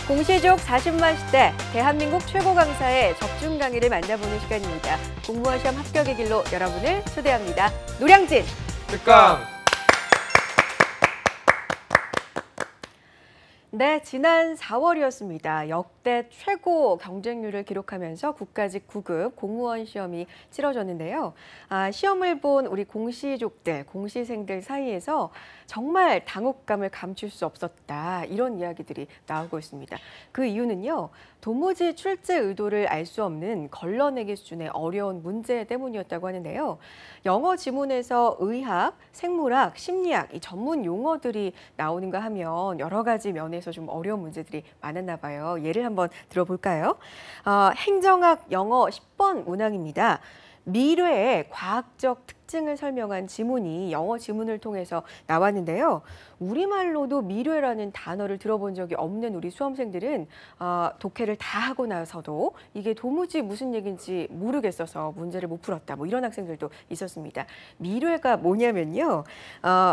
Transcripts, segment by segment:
공시족 40만 시대, 대한민국 최고 강사의 적중 강의를 만나보는 시간입니다. 공무원 시험 합격의 길로 여러분을 초대합니다. 노량진 특강! 네, 지난 4월이었습니다. 역대 최고 경쟁률을 기록하면서 국가직 9급 공무원 시험이 치러졌는데요. 시험을 본 우리 공시족들, 공시생들 사이에서 정말 당혹감을 감출 수 없었다. 이런 이야기들이 나오고 있습니다. 그 이유는요. 도무지 출제 의도를 알 수 없는 걸러내기 수준의 어려운 문제 때문이었다고 하는데요. 영어 지문에서 의학, 생물학, 심리학 이 전문 용어들이 나오는가 하면 여러 가지 면에서 좀 어려운 문제들이 많았나 봐요. 예를 한번 들어볼까요? 행정학 영어 10번 문항입니다. 미래의 과학적 특징을 설명한 지문이 영어 지문을 통해서 나왔는데요. 우리말로도 미래라는 단어를 들어본 적이 없는 우리 수험생들은 독해를 다 하고 나서도 이게 도무지 무슨 얘기인지 모르겠어서 문제를 못 풀었다. 뭐 이런 학생들도 있었습니다. 미래가 뭐냐면요.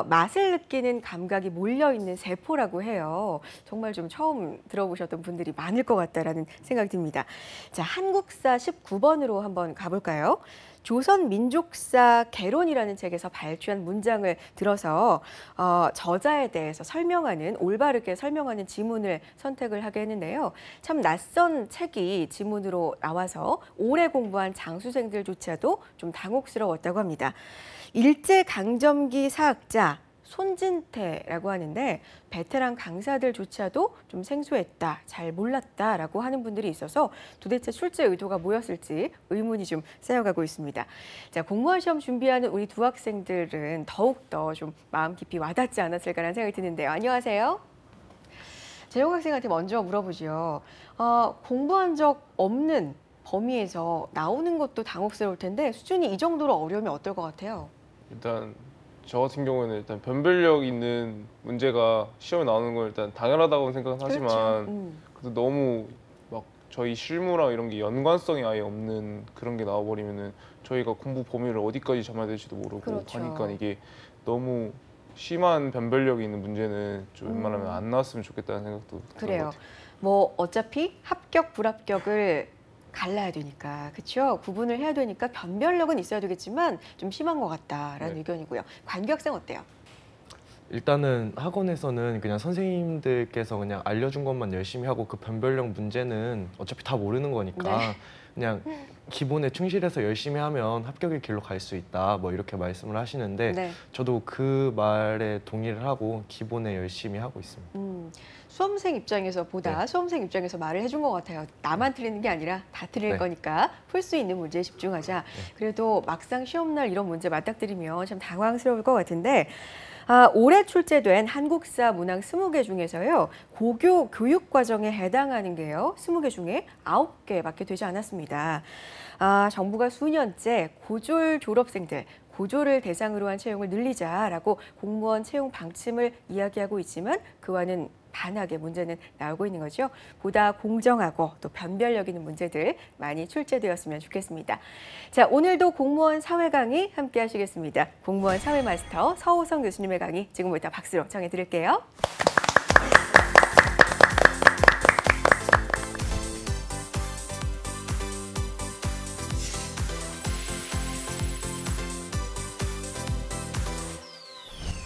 맛을 느끼는 감각이 몰려있는 세포라고 해요. 정말 좀 처음 들어보셨던 분들이 많을 것 같다라는 생각이 듭니다. 자, 한국사 19번으로 한번 가볼까요? 조선민족사 개론이라는 책에서 발췌한 문장을 들어서 저자에 대해서 설명하는, 올바르게 설명하는 지문을 선택을 하게 했는데요. 참 낯선 책이 지문으로 나와서 오래 공부한 장수생들조차도 좀 당혹스러웠다고 합니다. 일제강점기 사학자 손진태라고 하는데 베테랑 강사들조차도 좀 생소했다, 잘 몰랐다라고 하는 분들이 있어서 도대체 출제 의도가 뭐였을지 의문이 좀 쌓여가고 있습니다. 자, 공무원 시험 준비하는 우리 두 학생들은 더욱더 좀 마음 깊이 와닿지 않았을까라는 생각이 드는데요. 안녕하세요. 재용 학생한테 먼저 물어보죠. 공부한 적 없는 범위에서 나오는 것도 당혹스러울 텐데 수준이 이 정도로 어려우면 어떨 것 같아요? 일단 저 같은 경우에는 일단 변별력 있는 문제가 시험에 나오는 건 일단 당연하다고 생각은 하지만 그렇죠. 그래도 너무 막 저희 실무랑 이런 게 연관성이 아예 없는 그런 게 나와버리면은 저희가 공부 범위를 어디까지 잡아야 될지도 모르고 그렇죠. 하니까 이게 너무 심한 변별력이 있는 문제는 좀 웬만하면 안 나왔으면 좋겠다는 생각도 드는 그래요. 것 같아요. 뭐 어차피 합격, 불합격을 갈라야 되니까, 그렇죠? 구분을 해야 되니까 변별력은 있어야 되겠지만 좀 심한 것 같다라는 네. 의견이고요. 관규 학생 어때요? 일단은 학원에서는 그냥 선생님들께서 그냥 알려준 것만 열심히 하고 그 변별력 문제는 어차피 다 모르는 거니까 네. 그냥 기본에 충실해서 열심히 하면 합격의 길로 갈 수 있다 뭐 이렇게 말씀을 하시는데 네. 저도 그 말에 동의를 하고 기본에 열심히 하고 있습니다. 수험생 입장에서 네. 수험생 입장에서 말을 해준 것 같아요. 나만 틀리는 게 아니라 다 틀릴 네. 거니까 풀 수 있는 문제에 집중하자. 그래도 막상 시험날 이런 문제 맞닥뜨리면 참 당황스러울 것 같은데 올해 출제된 한국사 문항 20개 중에서요. 고교 교육과정에 해당하는 게요. 20개 중에 9개밖에 되지 않았습니다. 정부가 수년째 고졸 졸업생들, 고졸을 대상으로 한 채용을 늘리자라고 공무원 채용 방침을 이야기하고 있지만 그와는 반하게 문제는 나오고 있는 거죠. 보다 공정하고 또 변별력 있는 문제들 많이 출제되었으면 좋겠습니다. 자, 오늘도 공무원 사회 강의 함께 하시겠습니다. 공무원 사회 마스터 서호성 교수님의 강의 지금부터 박수로 청해 드릴게요.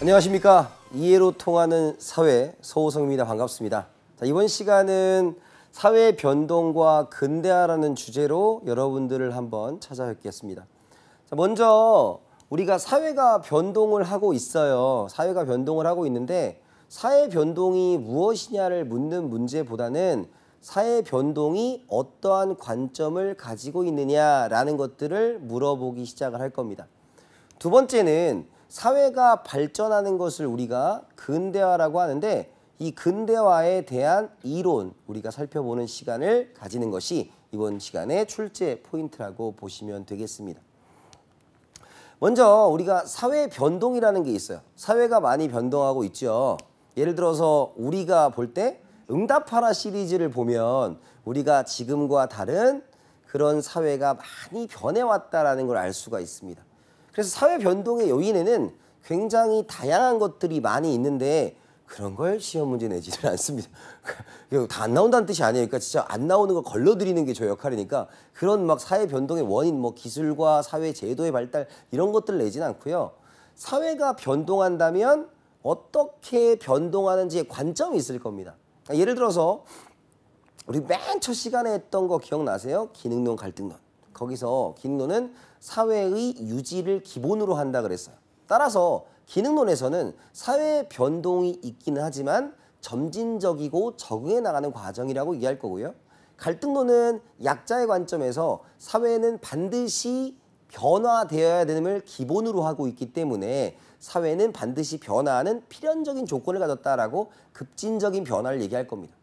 안녕하십니까. 이해로 통하는 사회 서호성입니다. 반갑습니다. 자, 이번 시간은 사회 변동과 근대화라는 주제로 여러분들을 한번 찾아뵙겠습니다. 자, 먼저 우리가 사회가 변동을 하고 있어요. 사회가 변동을 하고 있는데 사회 변동이 무엇이냐를 묻는 문제보다는 사회 변동이 어떠한 관점을 가지고 있느냐라는 것들을 물어보기 시작을 할 겁니다. 두 번째는 사회가 발전하는 것을 우리가 근대화라고 하는데 이 근대화에 대한 이론 우리가 살펴보는 시간을 가지는 것이 이번 시간의 출제 포인트라고 보시면 되겠습니다. 먼저 우리가 사회 변동이라는 게 있어요. 사회가 많이 변동하고 있죠. 예를 들어서 우리가 볼 때 응답하라 시리즈를 보면 우리가 지금과 다른 그런 사회가 많이 변해왔다는 걸 알 수가 있습니다. 그래서 사회 변동의 요인에는 굉장히 다양한 것들이 많이 있는데 그런 걸 시험 문제 내지는 않습니다. 다 안 나온다는 뜻이 아니니까 진짜 안 나오는 걸 걸러드리는 게 저 역할이니까 그런 막 사회 변동의 원인, 뭐 기술과 사회 제도의 발달 이런 것들을 내지는 않고요. 사회가 변동한다면 어떻게 변동하는지의 관점이 있을 겁니다. 예를 들어서 우리 맨 첫 시간에 했던 거 기억나세요? 기능론, 갈등론. 거기서 기능론은 사회의 유지를 기본으로 한다 그랬어요. 따라서 기능론에서는 사회 변동이 있기는 하지만 점진적이고 적응해 나가는 과정이라고 이해할 거고요. 갈등론은 약자의 관점에서 사회는 반드시 변화되어야 됨을 기본으로 하고 있기 때문에 사회는 반드시 변화하는 필연적인 조건을 가졌다라고 급진적인 변화를 얘기할 겁니다.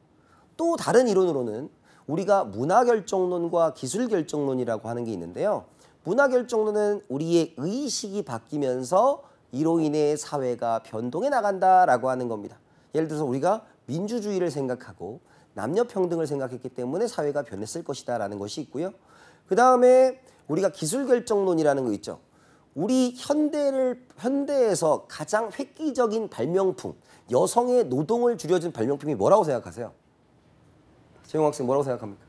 또 다른 이론으로는 우리가 문화결정론과 기술결정론이라고 하는 게 있는데요. 문화결정론은 우리의 의식이 바뀌면서 이로 인해 사회가 변동해 나간다라고 하는 겁니다. 예를 들어서 우리가 민주주의를 생각하고 남녀평등을 생각했기 때문에 사회가 변했을 것이다 라는 것이 있고요. 그 다음에 우리가 기술결정론이라는 거 있죠. 우리 현대에서 가장 획기적인 발명품, 여성의 노동을 줄여준 발명품이 뭐라고 생각하세요? 재용 학생 뭐라고 생각합니까?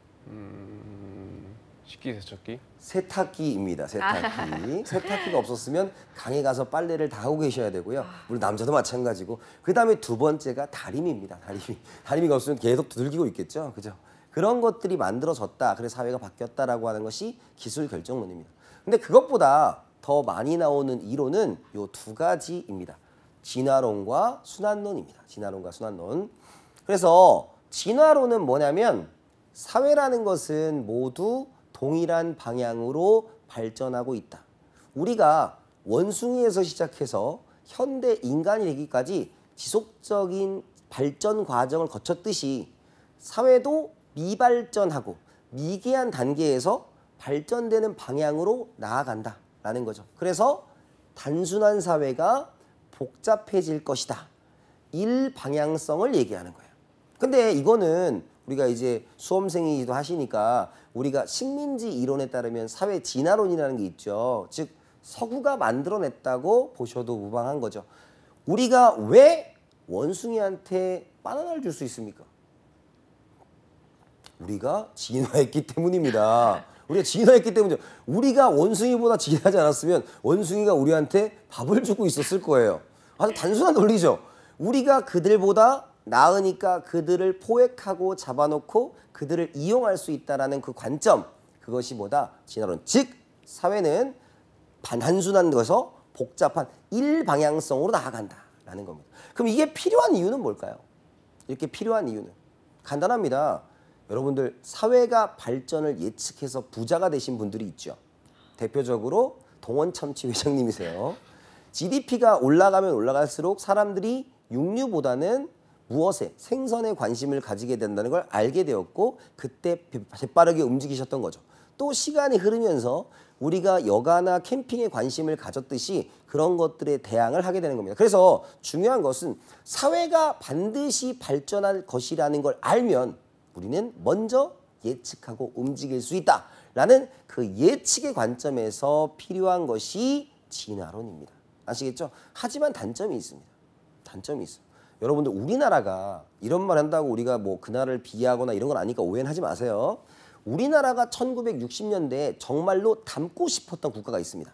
식기세척기? 세탁기입니다. 세탁기. 세탁기가 없었으면 강에 가서 빨래를 다 하고 계셔야 되고요. 우리 남자도 마찬가지고. 그 다음에 두 번째가 다리미입니다. 다리미. 다리미가 없으면 계속 두들기고 있겠죠. 그죠? 그런 것들이 만들어졌다. 그래서 사회가 바뀌었다라고 하는 것이 기술 결정론입니다. 근데 그것보다 더 많이 나오는 이론은 요 두 가지입니다. 진화론과 순환론입니다. 진화론과 순환론. 그래서 진화론은 뭐냐면 사회라는 것은 모두 동일한 방향으로 발전하고 있다. 우리가 원숭이에서 시작해서 현대 인간이 되기까지 지속적인 발전 과정을 거쳤듯이 사회도 미발전하고 미개한 단계에서 발전되는 방향으로 나아간다라는 거죠. 그래서 단순한 사회가 복잡해질 것이다. 일방향성을 얘기하는 거예요. 근데 이거는 우리가 이제 수험생이기도 하시니까 우리가 식민지 이론에 따르면 사회 진화론이라는 게 있죠. 즉 서구가 만들어냈다고 보셔도 무방한 거죠. 우리가 왜 원숭이한테 바나나를 줄 수 있습니까? 우리가 진화했기 때문입니다. 우리가 진화했기 때문이죠. 우리가 원숭이보다 진화하지 않았으면 원숭이가 우리한테 밥을 주고 있었을 거예요. 아주 단순한 논리죠. 우리가 그들보다 나으니까 그들을 포획하고 잡아놓고 그들을 이용할 수 있다는 그 관점, 그것이 뭐다? 진화론. 즉 사회는 단순한 것에서 복잡한 일방향성으로 나아간다라는 겁니다. 그럼 이게 필요한 이유는 뭘까요? 이렇게 필요한 이유는 간단합니다. 여러분들 사회가 발전을 예측해서 부자가 되신 분들이 있죠. 대표적으로 동원참치 회장님이세요. GDP가 올라가면 올라갈수록 사람들이 육류보다는 무엇에 생선에 관심을 가지게 된다는 걸 알게 되었고 그때 재빠르게 움직이셨던 거죠. 또 시간이 흐르면서 우리가 여가나 캠핑에 관심을 가졌듯이 그런 것들에 대항을 하게 되는 겁니다. 그래서 중요한 것은 사회가 반드시 발전할 것이라는 걸 알면 우리는 먼저 예측하고 움직일 수 있다라는 그 예측의 관점에서 필요한 것이 진화론입니다. 아시겠죠? 하지만 단점이 있습니다. 단점이 있어요. 여러분들 우리나라가 이런 말 한다고 우리가 뭐 그 나라를 비하하거나 이런 건 아니까 오해는 하지 마세요. 우리나라가 1960년대에 정말로 닮고 싶었던 국가가 있습니다.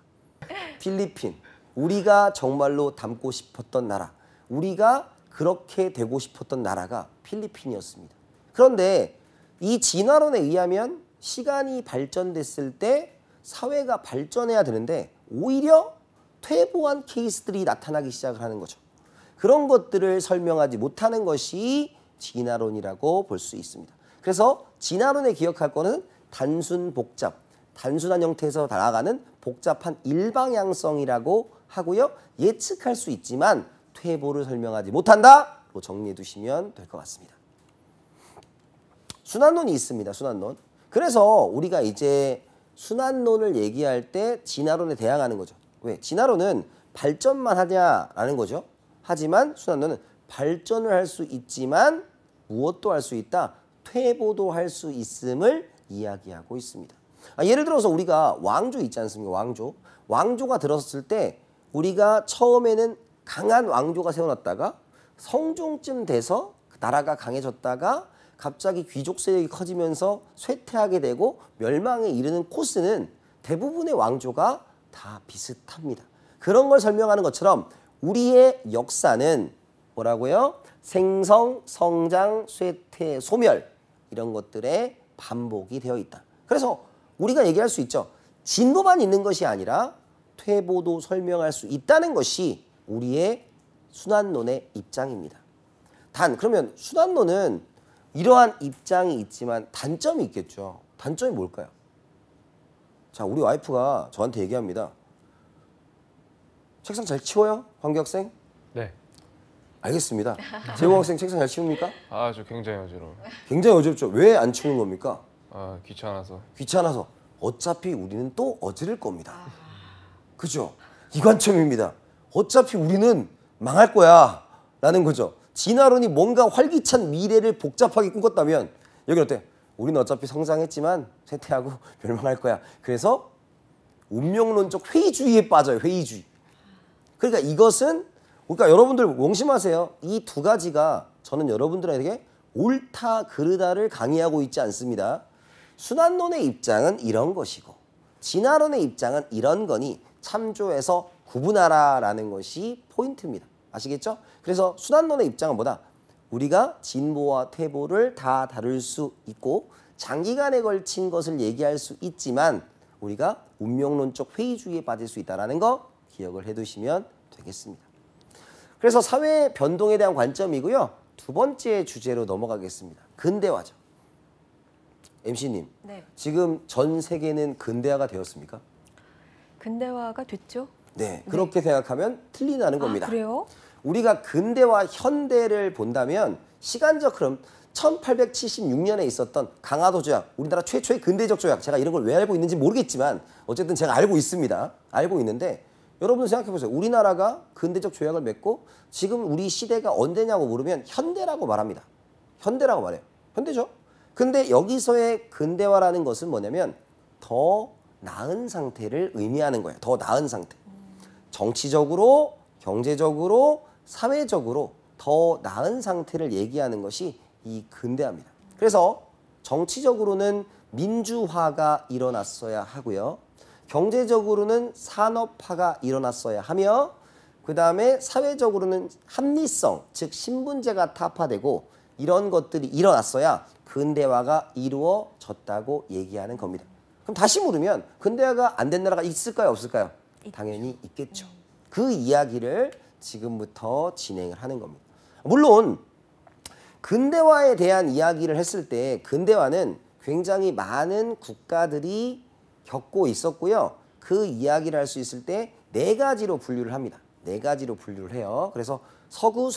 필리핀. 우리가 정말로 닮고 싶었던 나라. 우리가 그렇게 되고 싶었던 나라가 필리핀이었습니다. 그런데 이 진화론에 의하면 시간이 발전됐을 때 사회가 발전해야 되는데 오히려 퇴보한 케이스들이 나타나기 시작을 하는 거죠. 그런 것들을 설명하지 못하는 것이 진화론이라고 볼 수 있습니다. 그래서 진화론에 기억할 거는 단순 복잡, 단순한 형태에서 나아가는 복잡한 일방향성이라고 하고요. 예측할 수 있지만 퇴보를 설명하지 못한다로 정리해 두시면 될 것 같습니다. 순환론이 있습니다. 순환론. 그래서 우리가 이제 순환론을 얘기할 때 진화론에 대항하는 거죠. 왜? 진화론은 발전만 하냐라는 거죠. 하지만 순환론은 발전을 할 수 있지만 무엇도 할 수 있다? 퇴보도 할 수 있음을 이야기하고 있습니다. 예를 들어서 우리가 왕조 있지 않습니까? 왕조. 왕조가 들었을 때 우리가 처음에는 강한 왕조가 세워놨다가 성종쯤 돼서 나라가 강해졌다가 갑자기 귀족 세력이 커지면서 쇠퇴하게 되고 멸망에 이르는 코스는 대부분의 왕조가 다 비슷합니다. 그런 걸 설명하는 것처럼 우리의 역사는 뭐라고요? 생성, 성장, 쇠퇴, 소멸 이런 것들의 반복이 되어 있다. 그래서 우리가 얘기할 수 있죠. 진보만 있는 것이 아니라 퇴보도 설명할 수 있다는 것이 우리의 순환론의 입장입니다. 단 그러면 순환론은 이러한 입장이 있지만 단점이 있겠죠. 단점이 뭘까요? 자, 우리 와이프가 저한테 얘기합니다. 책상 잘 치워요? 황교 학생? 네. 알겠습니다. 재홍 학생 책상 잘 치웁니까? 아, 저 굉장히 어지러워요. 굉장히 어렵죠. 왜 안 치우는 겁니까? 아, 귀찮아서. 귀찮아서. 어차피 우리는 또 어지를 겁니다. 그죠? 이 관점입니다. 어차피 우리는 망할 거야 라는 거죠. 진화론이 뭔가 활기찬 미래를 복잡하게 꾸꿨다면 여기는 어때? 우리는 어차피 성장했지만 쇠퇴하고 멸망할 거야. 그래서 운명론적 회의주의에 빠져요. 회의주의. 그러니까 이것은 그러니까 여러분들 명심하세요. 이 두 가지가 저는 여러분들에게 옳다 그르다를 강의하고 있지 않습니다. 순환론의 입장은 이런 것이고 진화론의 입장은 이런 거니 참조해서 구분하라라는 것이 포인트입니다. 아시겠죠? 그래서 순환론의 입장은 뭐다? 우리가 진보와 퇴보를 다 다룰 수 있고 장기간에 걸친 것을 얘기할 수 있지만 우리가 운명론적 회의주의에 빠질 수 있다는 거 기억을 해두시면 되겠습니다. 그래서 사회 변동에 대한 관점이고요. 두 번째 주제로 넘어가겠습니다. 근대화죠. MC님, 네. 지금 전 세계는 근대화가 되었습니까? 근대화가 됐죠? 네, 그렇게 생각하면 틀리다는 겁니다. 아, 그래요? 우리가 근대와 현대를 본다면 시간적 흐름 1876년에 있었던 강화도 조약, 우리나라 최초의 근대적 조약, 제가 이런 걸 왜 알고 있는지 모르겠지만 어쨌든 제가 알고 있습니다. 알고 있는데 여러분 생각해 보세요. 우리나라가 근대적 조약을 맺고 지금 우리 시대가 언제냐고 물으면 현대라고 말합니다. 현대라고 말해요. 현대죠. 근데 여기서의 근대화라는 것은 뭐냐면 더 나은 상태를 의미하는 거예요. 더 나은 상태. 정치적으로, 경제적으로, 사회적으로 더 나은 상태를 얘기하는 것이 이 근대화입니다. 그래서 정치적으로는 민주화가 일어났어야 하고요. 경제적으로는 산업화가 일어났어야 하며 그 다음에 사회적으로는 합리성, 즉 신분제가 타파되고 이런 것들이 일어났어야 근대화가 이루어졌다고 얘기하는 겁니다. 그럼 다시 물으면 근대화가 안 된 나라가 있을까요? 없을까요? 당연히 있겠죠. 그 이야기를 지금부터 진행을 하는 겁니다. 물론 근대화에 대한 이야기를 했을 때 근대화는 굉장히 많은 국가들이 겪고 있었고요. 그 이야기를 할 수 있을 때 네 가지로 분류를 합니다. 네 가지로 분류를 해요. 그래서 서구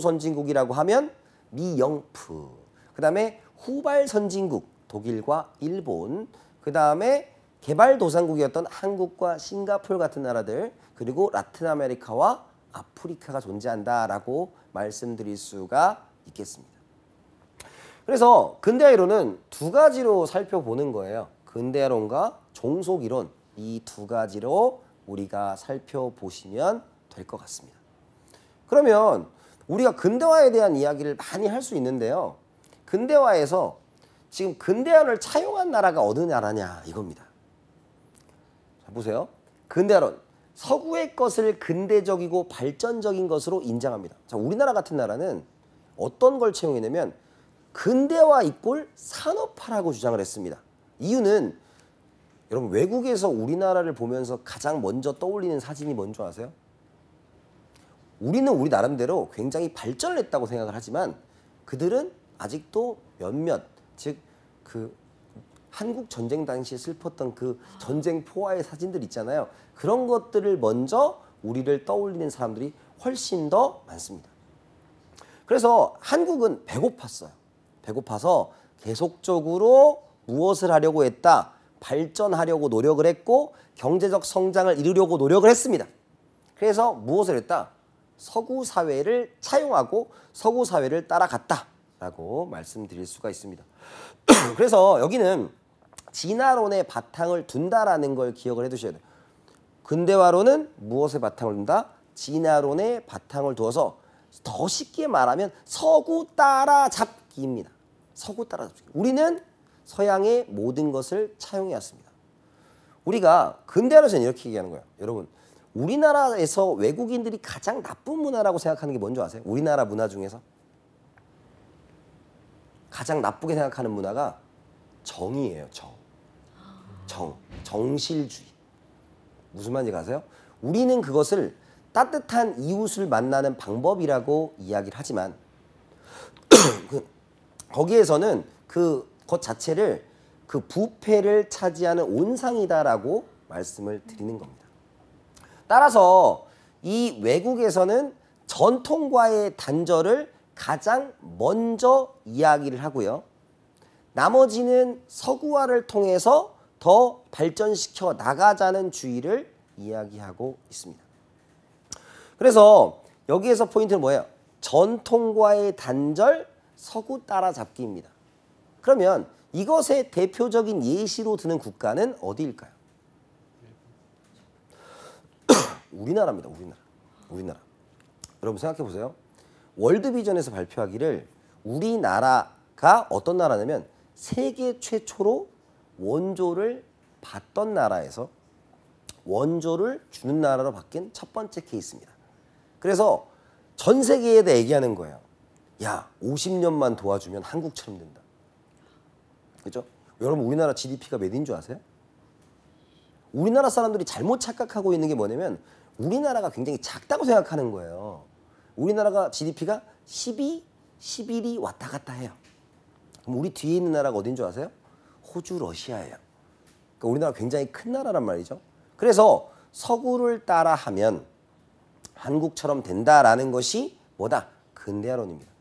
선진국이라고 하면 미영프, 그 다음에 후발 선진국, 독일과 일본, 그 다음에 개발도상국이었던 한국과 싱가포르 같은 나라들, 그리고 라틴 아메리카와 아프리카가 존재한다라고 말씀드릴 수가 있겠습니다. 그래서 근대화이론은 두 가지로 살펴보는 거예요. 근대화론과 종속이론, 이 두 가지로 우리가 살펴보시면 될 것 같습니다. 그러면 우리가 근대화에 대한 이야기를 많이 할 수 있는데요. 근대화에서 지금 근대화를 차용한 나라가 어느 나라냐 이겁니다. 자, 보세요. 근대화론. 서구의 것을 근대적이고 발전적인 것으로 인정합니다. 자, 우리나라 같은 나라는 어떤 걸 채용했냐면 근대화 이꼴 산업화라고 주장을 했습니다. 이유는 여러분 외국에서 우리나라를 보면서 가장 먼저 떠올리는 사진이 뭔지 아세요? 우리는 우리 나름대로 굉장히 발전을 했다고 생각을 하지만 그들은 아직도 몇몇, 즉 그 한국 전쟁 당시에 슬펐던 그 전쟁 포화의 사진들 있잖아요. 그런 것들을 먼저 우리를 떠올리는 사람들이 훨씬 더 많습니다. 그래서 한국은 배고팠어요. 배고파서 계속적으로 무엇을 하려고 했다? 발전하려고 노력을 했고 경제적 성장을 이루려고 노력을 했습니다. 그래서 무엇을 했다? 서구 사회를 차용하고 서구 사회를 따라갔다라고 말씀드릴 수가 있습니다. 그래서 여기는 진화론의 바탕을 둔다라는 걸 기억을 해두셔야 돼요. 근대화론은 무엇에 바탕을 둔다? 진화론의 바탕을 두어서 더 쉽게 말하면 서구 따라잡기입니다. 서구 따라잡기. 우리는 서양의 모든 것을 차용해왔습니다. 우리가 근대화로서는 이렇게 얘기하는 거예요. 여러분, 우리나라에서 외국인들이 가장 나쁜 문화라고 생각하는 게 뭔지 아세요? 우리나라 문화 중에서 가장 나쁘게 생각하는 문화가 정이에요. 정실주의. 무슨 말인지 아세요? 우리는 그것을 따뜻한 이웃을 만나는 방법이라고 이야기를 하지만 거기에서는 그것 자체를 그 부패를 차지하는 온상이다라고 말씀을 드리는 겁니다. 따라서 이 외국에서는 전통과의 단절을 가장 먼저 이야기를 하고요. 나머지는 서구화를 통해서 더 발전시켜 나가자는 주의를 이야기하고 있습니다. 그래서 여기에서 포인트는 뭐예요? 전통과의 단절, 서구 따라잡기입니다. 그러면 이것의 대표적인 예시로 드는 국가는 어디일까요? 우리나라입니다. 우리나라. 여러분 생각해 보세요. 월드비전에서 발표하기를 우리나라가 어떤 나라냐면 세계 최초로 원조를 받던 나라에서 원조를 주는 나라로 바뀐 첫 번째 케이스입니다. 그래서 전 세계에 대해 얘기하는 거예요. 야, 50년만 도와주면 한국처럼 된다. 그죠? 여러분 우리나라 GDP가 몇인 줄 아세요? 우리나라 사람들이 잘못 착각하고 있는 게 뭐냐면 우리나라가 굉장히 작다고 생각하는 거예요. 우리나라가 GDP가 12, 11이 왔다 갔다 해요. 그럼 우리 뒤에 있는 나라가 어딘 줄 아세요? 호주, 러시아예요. 그러니까 우리나라가 굉장히 큰 나라란 말이죠. 그래서 서구를 따라하면 한국처럼 된다라는 것이 뭐다? 근대화론입니다.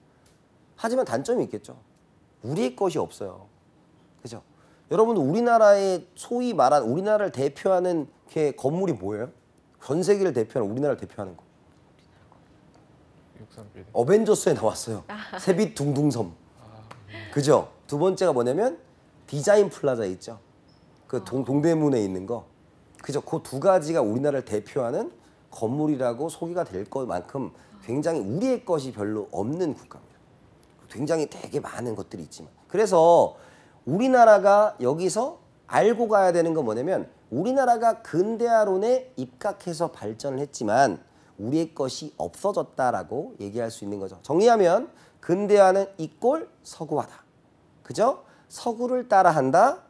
하지만 단점이 있겠죠. 우리의 것이 없어요. 그죠? 여러분 우리나라의 소위 말한 우리나라를 대표하는 게 건물이 뭐예요? 전 세계를 대표하는 우리나라를 대표하는 거. 어벤져스에 나왔어요. 세빛 둥둥섬. 그죠? 두 번째가 뭐냐면 디자인 플라자 있죠. 그 동대문에 있는 거. 그죠? 그 두 가지가 우리나라를 대표하는 건물이라고 소개가 될 것만큼 굉장히 우리의 것이 별로 없는 국가입니다. 굉장히 되게 많은 것들이 있지만. 그래서 우리나라가 여기서 알고 가야 되는 건 뭐냐면 우리나라가 근대화론에 입각해서 발전을 했지만 우리의 것이 없어졌다라고 얘기할 수 있는 거죠. 정리하면 근대화는 이꼴 서구화다. 그죠? 서구를 따라한다.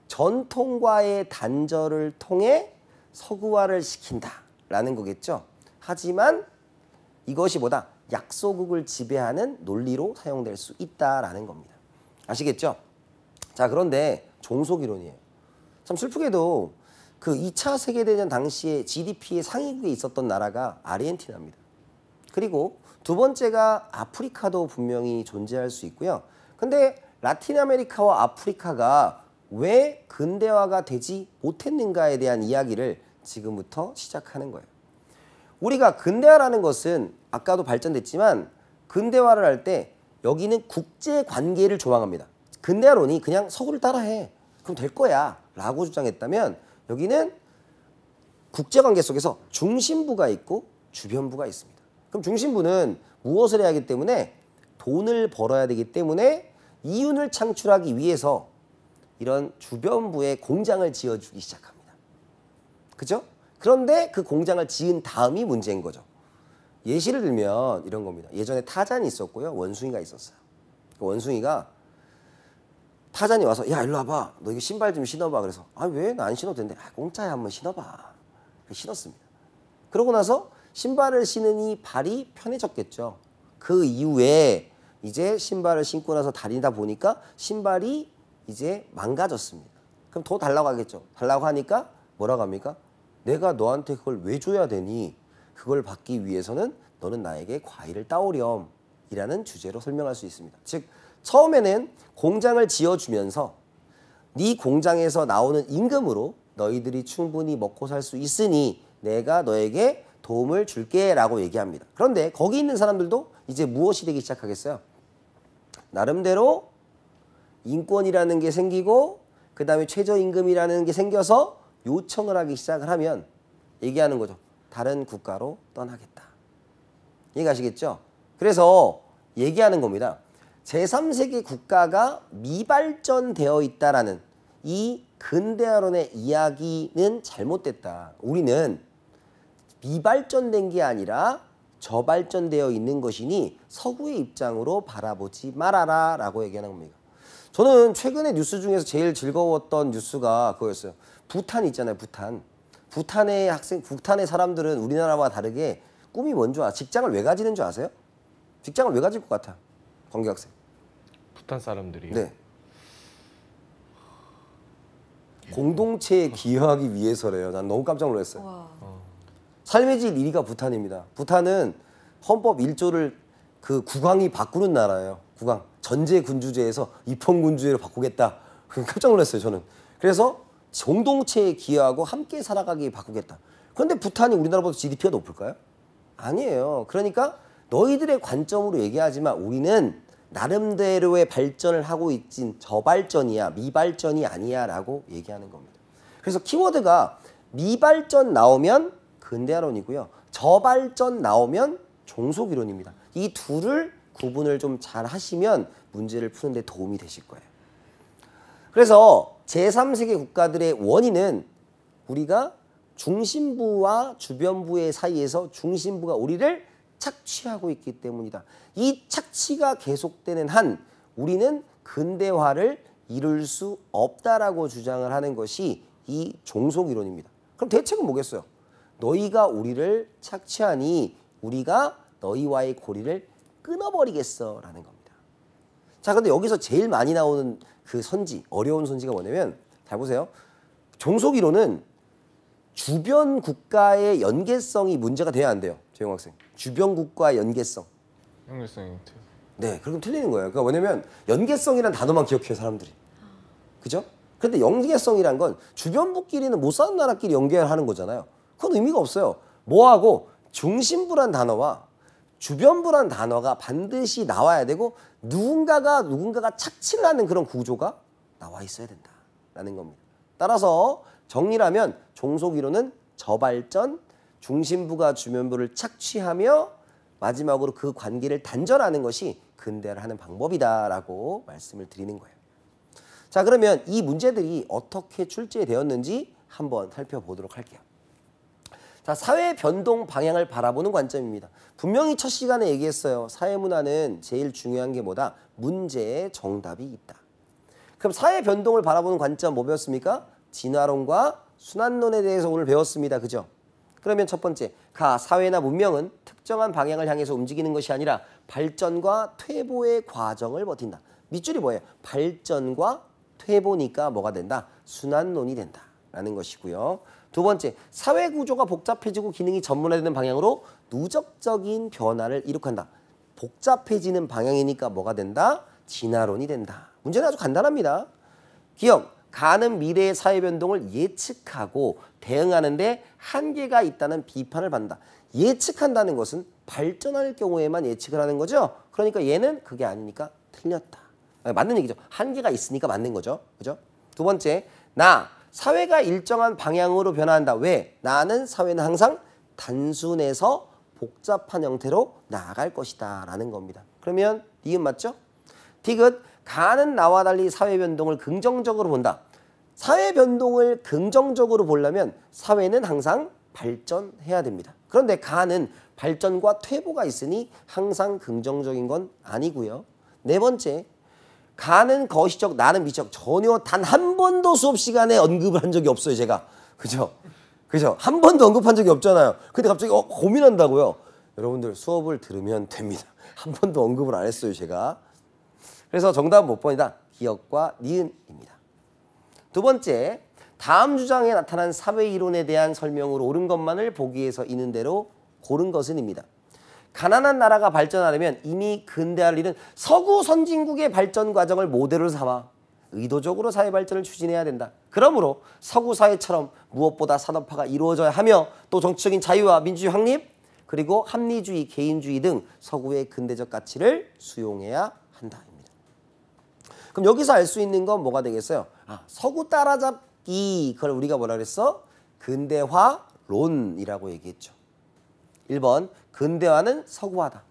전통과의 단절을 통해 서구화를 시킨다라는 거겠죠. 하지만 이것이 뭐다? 약소국을 지배하는 논리로 사용될 수 있다라는 겁니다. 아시겠죠? 자, 그런데 종속이론이에요. 참 슬프게도 그 2차 세계대전 당시에 GDP의 상위국에 있었던 나라가 아르헨티나입니다. 그리고 두 번째가 아프리카도 분명히 존재할 수 있고요. 근데 라틴 아메리카와 아프리카가 왜 근대화가 되지 못했는가에 대한 이야기를 지금부터 시작하는 거예요. 우리가 근대화라는 것은 아까도 발전됐지만 근대화를 할 때 여기는 국제관계를 조망합니다. 근대화론이 그냥 서구를 따라해. 그럼 될 거야 라고 주장했다면 여기는 국제관계 속에서 중심부가 있고 주변부가 있습니다. 그럼 중심부는 무엇을 해야 하기 때문에 돈을 벌어야 되기 때문에 이윤을 창출하기 위해서 이런 주변부에 공장을 지어주기 시작합니다. 그죠? 그런데 그 공장을 지은 다음이 문제인 거죠. 예시를 들면 이런 겁니다. 예전에 타잔이 있었고요. 원숭이가 있었어요. 원숭이가 타잔이 와서 야 일로 와봐. 너 이거 신발 좀 신어봐. 그래서 아 왜? 나 안 신어도 되는데 공짜야 한번 신어봐. 신었습니다. 그러고 나서 신발을 신으니 발이 편해졌겠죠. 그 이후에 이제 신발을 신고 나서 다니다 보니까 신발이 이제 망가졌습니다. 그럼 더 달라고 하겠죠. 달라고 하니까 뭐라고 합니까? 내가 너한테 그걸 왜 줘야 되니? 그걸 받기 위해서는 너는 나에게 과일을 따오렴 이라는 주제로 설명할 수 있습니다. 즉 처음에는 공장을 지어주면서 네 공장에서 나오는 임금으로 너희들이 충분히 먹고 살 수 있으니 내가 너에게 도움을 줄게 라고 얘기합니다. 그런데 거기 있는 사람들도 이제 무엇이 되기 시작하겠어요? 나름대로 인권이라는 게 생기고 그 다음에 최저임금이라는 게 생겨서 요청을 하기 시작을 하면 얘기하는 거죠. 다른 국가로 떠나겠다. 이해가시겠죠? 그래서 얘기하는 겁니다. 제3세계 국가가 미발전되어 있다라는 이 근대화론의 이야기는 잘못됐다. 우리는 미발전된 게 아니라 저발전되어 있는 것이니 서구의 입장으로 바라보지 말아라 라고 얘기하는 겁니다. 저는 최근에 뉴스 중에서 제일 즐거웠던 뉴스가 그거였어요. 부탄 있잖아요. 부탄의 사람들은 우리나라와 다르게 꿈이 뭔 줄 알아? 직장을 왜 가지는 줄 아세요? 직장을 왜 가질 것 같아? 광규 학생. 부탄 사람들이요. 네. 공동체에 기여하기 위해서래요. 난 너무 깜짝 놀랐어요. 와. 삶의 질 1위가 부탄입니다. 부탄은 헌법 1조를 그 국왕이 바꾸는 나라예요. 국왕. 전제 군주제에서 입헌 군주제로 바꾸겠다. 깜짝 놀랐어요, 저는. 그래서 공동체에 기여하고 함께 살아가기 바꾸겠다. 그런데 부탄이 우리나라보다 GDP가 높을까요? 아니에요. 그러니까 너희들의 관점으로 얘기하지만 우리는 나름대로의 발전을 하고 있진 저발전이야, 미발전이 아니야 라고 얘기하는 겁니다. 그래서 키워드가 미발전 나오면 근대화론이고요. 저발전 나오면 종속이론입니다. 이 둘을 구분을 좀 잘 하시면 문제를 푸는 데 도움이 되실 거예요. 그래서 제3세계 국가들의 원인은 우리가 중심부와 주변부의 사이에서 중심부가 우리를 착취하고 있기 때문이다. 이 착취가 계속되는 한 우리는 근대화를 이룰 수 없다라고 주장을 하는 것이 이 종속이론입니다. 그럼 대책은 뭐겠어요? 너희가 우리를 착취하니 우리가 너희와의 고리를 끊어버리겠어라는 겁니다. 자, 근데 여기서 제일 많이 나오는 그 선지, 어려운 선지가 뭐냐면 잘 보세요. 종속이론은 주변 국가의 연계성이 문제가 돼야 안 돼요. 재용 학생. 주변 국가의 연계성. 연결성이 돼요. 네, 그럼 틀리는 거예요. 그러니까 뭐냐면 연계성이라는 단어만 기억해요, 사람들이. 그죠? 근데 연계성이란 건 주변국끼리는 못 사는 나라끼리 연계하는 거잖아요. 그건 의미가 없어요. 뭐하고 중심부란 단어와 주변부란 단어가 반드시 나와야 되고 누군가가 착취를 하는 그런 구조가 나와 있어야 된다라는 겁니다. 따라서 정리를 하면 종속이론은 저발전, 중심부가 주변부를 착취하며 마지막으로 그 관계를 단절하는 것이 근대화를 하는 방법이다라고 말씀을 드리는 거예요. 자, 그러면 이 문제들이 어떻게 출제되었는지 한번 살펴보도록 할게요. 자, 사회 변동 방향을 바라보는 관점입니다. 분명히 첫 시간에 얘기했어요. 사회문화는 제일 중요한 게 뭐다? 문제에 정답이 있다. 그럼 사회 변동을 바라보는 관점 뭐 배웠습니까? 진화론과 순환론에 대해서 오늘 배웠습니다. 그죠? 그러면 첫 번째, 사회나 문명은 특정한 방향을 향해서 움직이는 것이 아니라 발전과 퇴보의 과정을 버틴다. 밑줄이 뭐예요? 발전과 퇴보니까 뭐가 된다? 순환론이 된다라는 것이고요. 두 번째, 사회 구조가 복잡해지고 기능이 전문화되는 방향으로 누적적인 변화를 이룩한다. 복잡해지는 방향이니까 뭐가 된다? 진화론이 된다. 문제는 아주 간단합니다. 기억, 가는 미래의 사회 변동을 예측하고 대응하는데 한계가 있다는 비판을 받는다. 예측한다는 것은 발전할 경우에만 예측을 하는 거죠. 그러니까 얘는 그게 아니니까 틀렸다. 맞는 얘기죠. 한계가 있으니까 맞는 거죠. 그죠? 두 번째, 사회가 일정한 방향으로 변화한다. 왜? 나는 사회는 항상 단순해서 복잡한 형태로 나아갈 것이다 라는 겁니다. 그러면 니은 맞죠? 디귿, 가는 나와 달리 사회 변동을 긍정적으로 본다. 사회 변동을 긍정적으로 보려면 사회는 항상 발전해야 됩니다. 그런데 가는 발전과 퇴보가 있으니 항상 긍정적인 건 아니고요. 네 번째, 가는 거시적, 나는 미적. 전혀 단 한 번도 수업 시간에 언급을 한 적이 없어요, 제가. 그죠? 그죠? 한 번도 언급한 적이 없잖아요. 근데 갑자기 고민한다고요. 여러분들 수업을 들으면 됩니다. 한 번도 언급을 안 했어요, 제가. 그래서 정답은 몇 번이다? 기억과 니은입니다. 두 번째, 다음 주장에 나타난 사회 이론에 대한 설명으로 옳은 것만을 보기 위해서 있는 대로 고른 것은입니다. 가난한 나라가 발전하려면 이미 근대화를 이룬 서구 선진국의 발전 과정을 모델로 삼아 의도적으로 사회 발전을 추진해야 된다. 그러므로 서구 사회처럼 무엇보다 산업화가 이루어져야 하며 또 정치적인 자유와 민주주의 확립 그리고 합리주의, 개인주의 등 서구의 근대적 가치를 수용해야 한다입니다. 그럼 여기서 알 수 있는 건 뭐가 되겠어요? 서구 따라잡기, 그걸 우리가 뭐라 그랬어? 근대화론이라고 얘기했죠. 1번, 근대화는 서구화다.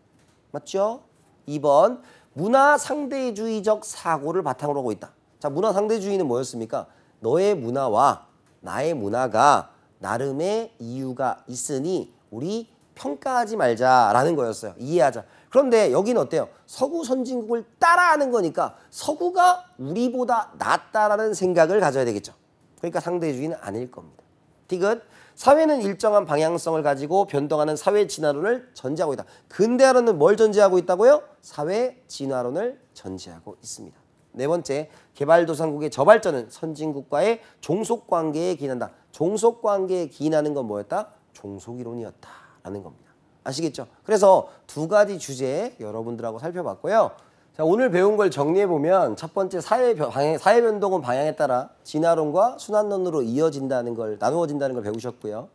맞죠? 2번 문화 상대주의적 사고를 바탕으로 하고 있다. 자, 문화 상대주의는 뭐였습니까? 너의 문화와 나의 문화가 나름의 이유가 있으니 우리 평가하지 말자라는 거였어요. 이해하자. 그런데 여기는 어때요? 서구 선진국을 따라하는 거니까 서구가 우리보다 낫다라는 생각을 가져야 되겠죠. 그러니까 상대주의는 아닐 겁니다. 디귿. 사회는 일정한 방향성을 가지고 변동하는 사회 진화론을 전제하고 있다. 근대화론은 뭘 전제하고 있다고요? 사회 진화론을 전제하고 있습니다. 네 번째, 개발도상국의 저발전은 선진국과의 종속관계에 기인한다. 종속관계에 기인하는 건 뭐였다? 종속이론이었다라는 겁니다. 아시겠죠? 그래서 두 가지 주제 여러분들하고 살펴봤고요. 자, 오늘 배운 걸 정리해보면 첫 번째 사회 변동은 방향에 따라 진화론과 순환론으로 이어진다는 걸, 나누어진다는 걸 배우셨고요.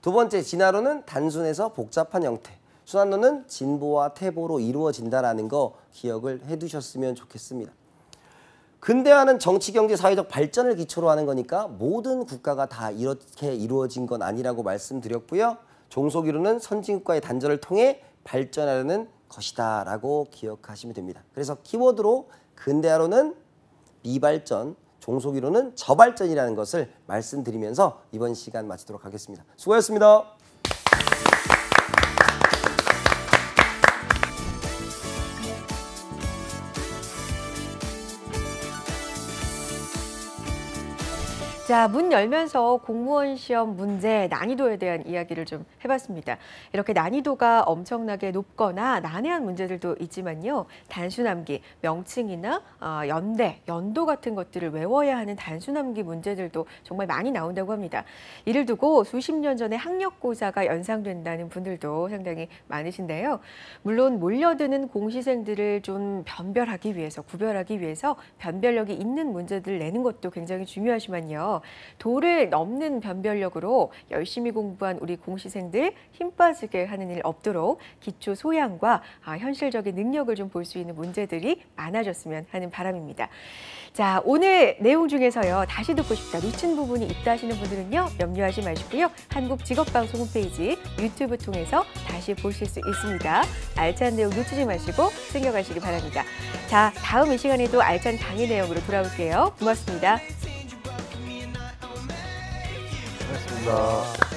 두 번째, 진화론은 단순해서 복잡한 형태, 순환론은 진보와 퇴보로 이루어진다는 거 기억을 해두셨으면 좋겠습니다. 근대화는 정치, 경제, 사회적 발전을 기초로 하는 거니까 모든 국가가 다 이렇게 이루어진 건 아니라고 말씀드렸고요. 종속이론은 선진국과의 단절을 통해 발전하려는 것이다 라고 기억하시면 됩니다. 그래서 키워드로 근대화론은 미발전, 종속이론은 저발전이라는 것을 말씀드리면서 이번 시간 마치도록 하겠습니다. 수고하셨습니다. 자, 문 열면서 공무원 시험 문제 난이도에 대한 이야기를 좀 해봤습니다. 이렇게 난이도가 엄청나게 높거나 난해한 문제들도 있지만요. 단순암기, 명칭이나 연대, 연도 같은 것들을 외워야 하는 단순암기 문제들도 정말 많이 나온다고 합니다. 이를 두고 수십 년 전에 학력고사가 연상된다는 분들도 상당히 많으신데요. 물론 몰려드는 공시생들을 좀 변별하기 위해서, 구별하기 위해서 변별력이 있는 문제들을 내는 것도 굉장히 중요하지만요. 도를 넘는 변별력으로 열심히 공부한 우리 공시생들 힘 빠지게 하는 일 없도록 기초 소양과 현실적인 능력을 좀 볼 수 있는 문제들이 많아졌으면 하는 바람입니다. 자, 오늘 내용 중에서요. 다시 듣고 싶다, 놓친 부분이 있다 하시는 분들은요. 염려하지 마시고요. 한국직업방송 홈페이지 유튜브 통해서 다시 보실 수 있습니다. 알찬 내용 놓치지 마시고 챙겨가시기 바랍니다. 자, 다음 이 시간에도 알찬 강의 내용으로 돌아올게요. 고맙습니다. 고맙습니다.